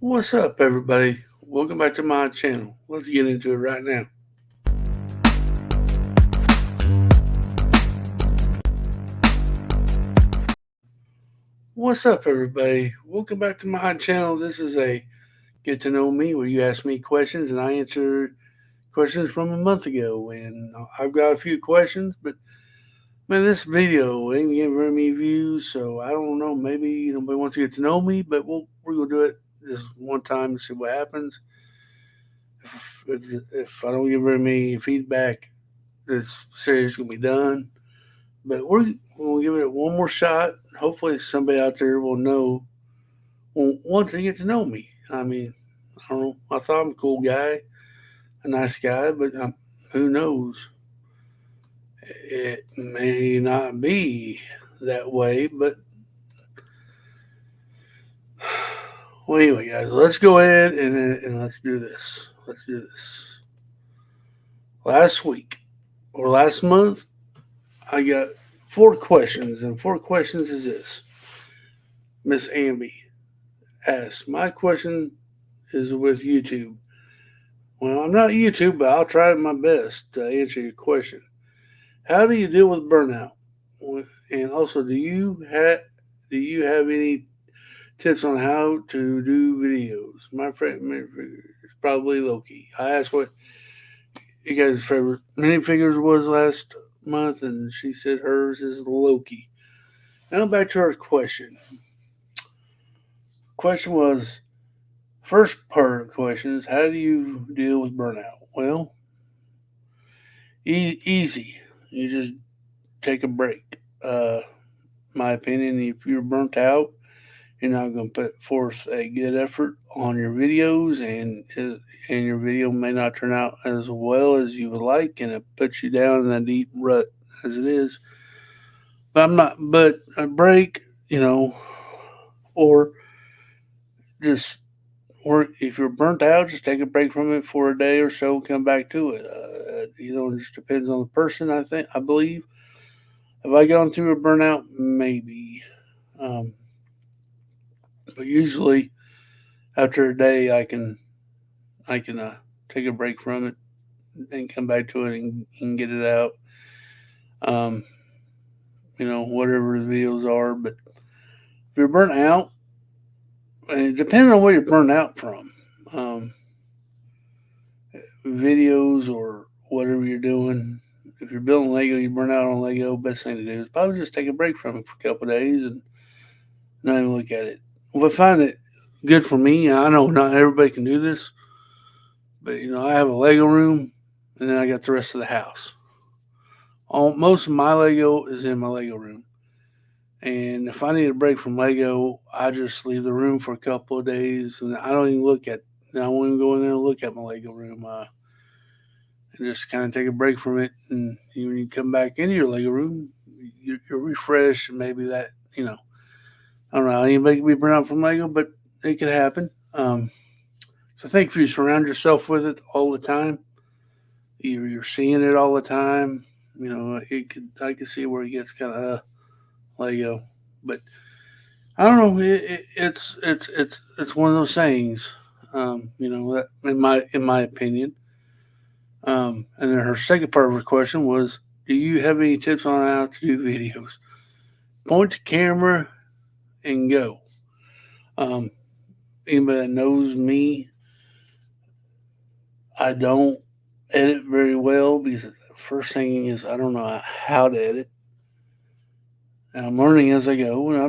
What's up, everybody? Welcome back to my channel. Let's get into it right now. What's up, everybody? Welcome back to my channel. This is a get to know me where you ask me questions and I answer questions from a month ago. And I've got a few questions, but man, this video ain't getting very many views, so I don't know. Maybe nobody wants to get to know me, but we're gonna do it this one time and see what happens. If I don't get very many feedback, this series is gonna be done. But we'll give it one more shot. Hopefully, somebody out there will know, will want to get to know me. I mean, I don't know. I thought I'm a cool guy, a nice guy, but who knows? It may not be that way. But well, anyway, guys, let's go ahead and let's do this. Let's do this. Last week or last month, I got 4 questions, and 4 questions is this. Miss Amby asked, my question is with YouTube. Well, I'm not YouTube, but I'll try my best to answer your question. How do you deal with burnout? And also, do you have any tips on how to do videos? My friend is probably Loki. I asked what you guys' favorite minifigures was last month, and she said hers is Loki. Now back to our question. Question was first part of the question is how do you deal with burnout? Well, easy. You just take a break. My opinion, if you're burnt out, you're not going to put forth a good effort on your videos, and your video may not turn out as well as you would like, and it puts you down in a deep rut as it is. But I'm not. But a break, or just or if you're burnt out, just take a break from it for a day or so, come back to it. It just depends on the person. I believe. Have I gone through a burnout? Maybe. Um, but usually after a day, I can take a break from it and come back to it and get it out. Um, whatever the videos are. But if you're burnt out, and depending on what you're burnt out from, um, videos or whatever you're doing. If you're building Lego, you burn out on Lego. Best thing to do is probably just take a break from it for a couple of days and not even look at it. If I find it good for me, I know not everybody can do this, but I have a Lego room, and then I got the rest of the house. Most of my Lego is in my Lego room, and if I need a break from Lego, I just leave the room for a couple of days, and I don't even look at. I won't even go in there and look at my Lego room. And just kind of take a break from it. And when you come back into your Lego room, you're refreshed, and maybe that I don't know how anybody can be burnt out from Lego, but it could happen. So I think if you surround yourself with it all the time, you're seeing it all the time. I could see where it gets kind of Lego, but I don't know. It's one of those sayings. That in my opinion. And then her second part of her question was, do you have any tips on how to do videos? Point the camera and go. Um, Anybody that knows me, I don't edit very well because the first thing is I don't know how to edit. And I'm learning as I go, and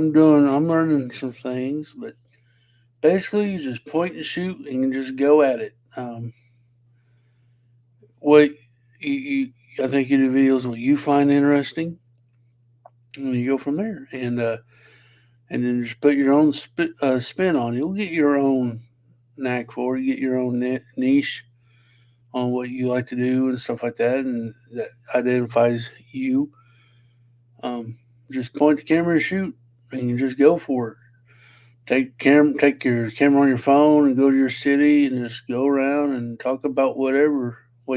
I'm learning some things, but basically you just point and shoot and you just go at it. What I think you do videos what you find interesting, and you go from there. And then just put your own spin on it. You'll get your own knack for it. You get your own niche on what you like to do and stuff like that, and that identifies you. Um, just point the camera and shoot, and you just go for it. Take your camera on your phone and go to your city and just go around and talk about what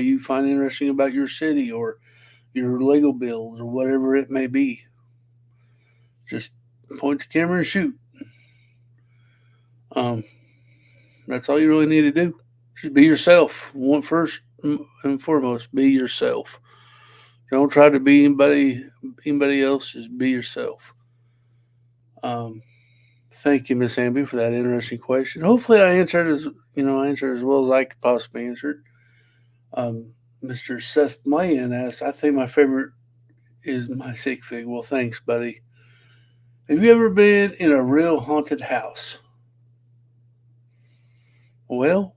you find interesting about your city or your Lego builds or whatever it may be. Just point the camera and shoot. Um, That's all you really need to do. Just be yourself. First and foremost, be yourself. Don't try to be anybody else. Just be yourself. Um, Thank you, Miss Amby, for that interesting question. Hopefully, I answered as well as I could possibly answer it. Um, Mr. Seth Mayan asks, I think my favorite is my sig fig. Well, thanks, buddy. Have you ever been in a real haunted house? Well,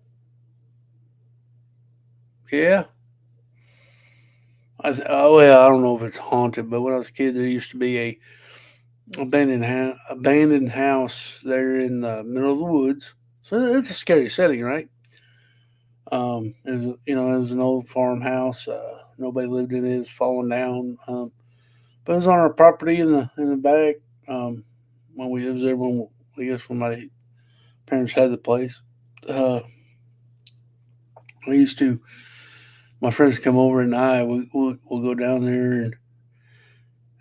yeah. I don't know if it's haunted, but when I was a kid, there used to be a abandoned house there in the middle of the woods. So it's a scary setting, right? It was an old farmhouse. Nobody lived in it. It's fallen down. But it was on our property in the back. Um, when we lived there, when my parents had the place, uh, we used to. My friends come over and we'll go down there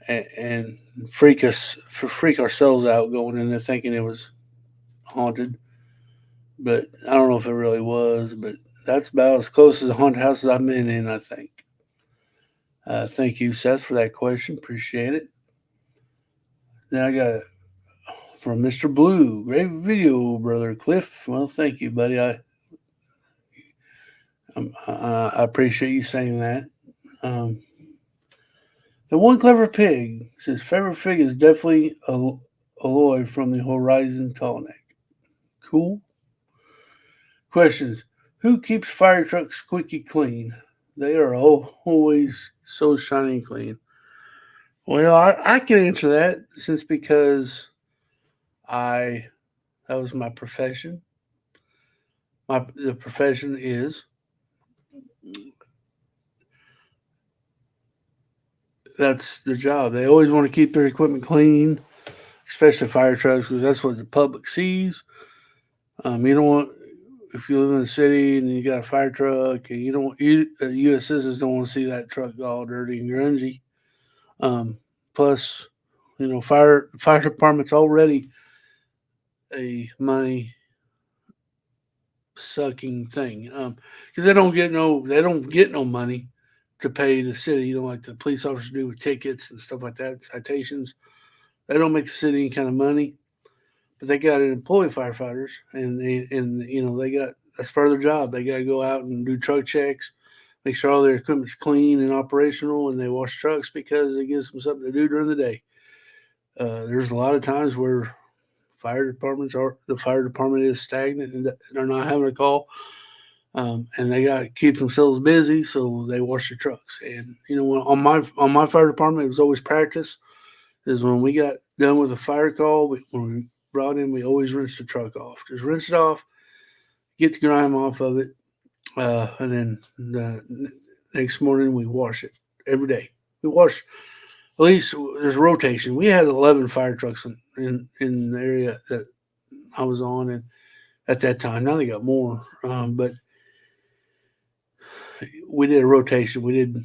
and freak ourselves out going in there thinking it was haunted. But I don't know if it really was. But that's about as close as a haunted house as I've been in, I think. Thank you, Seth, for that question. Appreciate it. Then I got from Mr. Blue. Great video, brother Cliff. Well, thank you, buddy. I appreciate you saying that. Um, the one clever pig says favorite fig is definitely Aloy from the Horizon Tall Neck. Cool. Questions: who keeps fire trucks squeaky clean? They are always so shiny and clean. Well, I can answer that since because I that was my profession. The profession is that's their job. They always want to keep their equipment clean, especially fire trucks, because that's what the public sees. You don't want if you live in the city and you got a fire truck, and U.S. citizens don't want to see that truck all dirty and grungy. Plus, fire department's already a money sucking thing because they don't get no money to pay the city. Like the police officers do with tickets and stuff like that, citations. They don't make the city any kind of money, but they got to employ firefighters, and they got that's part of their job. They got to go out and do truck checks, make sure all their equipment's clean and operational, and they wash trucks because it gives them something to do during the day. There's a lot of times where the fire department is stagnant and they're not having a call, and they got to keep themselves busy, so they wash their trucks. And on my fire department, it was always practice. Is when we got done with a fire call, when we brought in, we always rinse the truck off. Just rinse it off, get the grime off of it, and then the next morning we wash it every day. We wash at least there's a rotation. We had 11 fire trucks in the area that I was on, and at that time now they got more, but we did a rotation. We did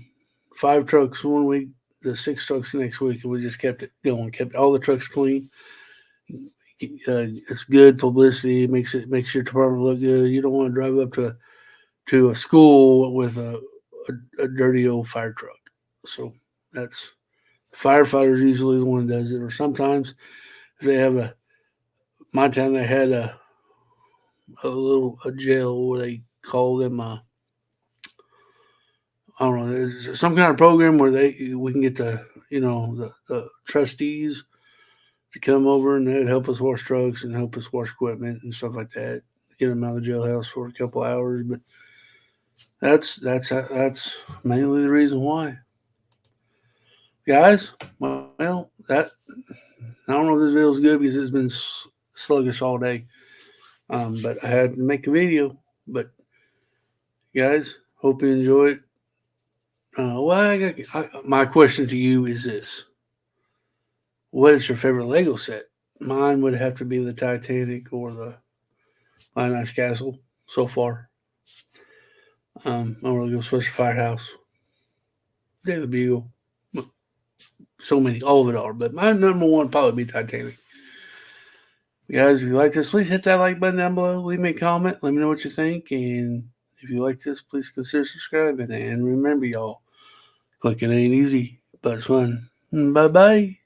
5 trucks one week, the 6 trucks the next week, and we just kept it going. Kept all the trucks clean. It's good publicity. It makes your department look good. You don't want to drive up to a school with a dirty old fire truck. So that's firefighters usually the one that does it, or sometimes if they have my time they had a jail where they call them I don't know, there's some kind of program where we can get the trustees to come over and they'd help us wash trucks and help us wash equipment and stuff like that. Get them out of the jailhouse for a couple hours, but that's mainly the reason why. Guys, well, that I don't know if this video is good because it's been sluggish all day. But I had to make a video. But guys, hope you enjoy it. My question to you is this: what is your favorite Lego set? Mine would have to be the Titanic or the Lioness Castle so far. I'm gonna go Swisher Firehouse, David Bugle. So many, all of it are. But my number one would probably be Titanic. Guys, if you like this, please hit that like button down below. Leave me a comment. Let me know what you think. And if you like this, please consider subscribing. And remember, y'all, clicking ain't easy, but it's fun. Bye-bye.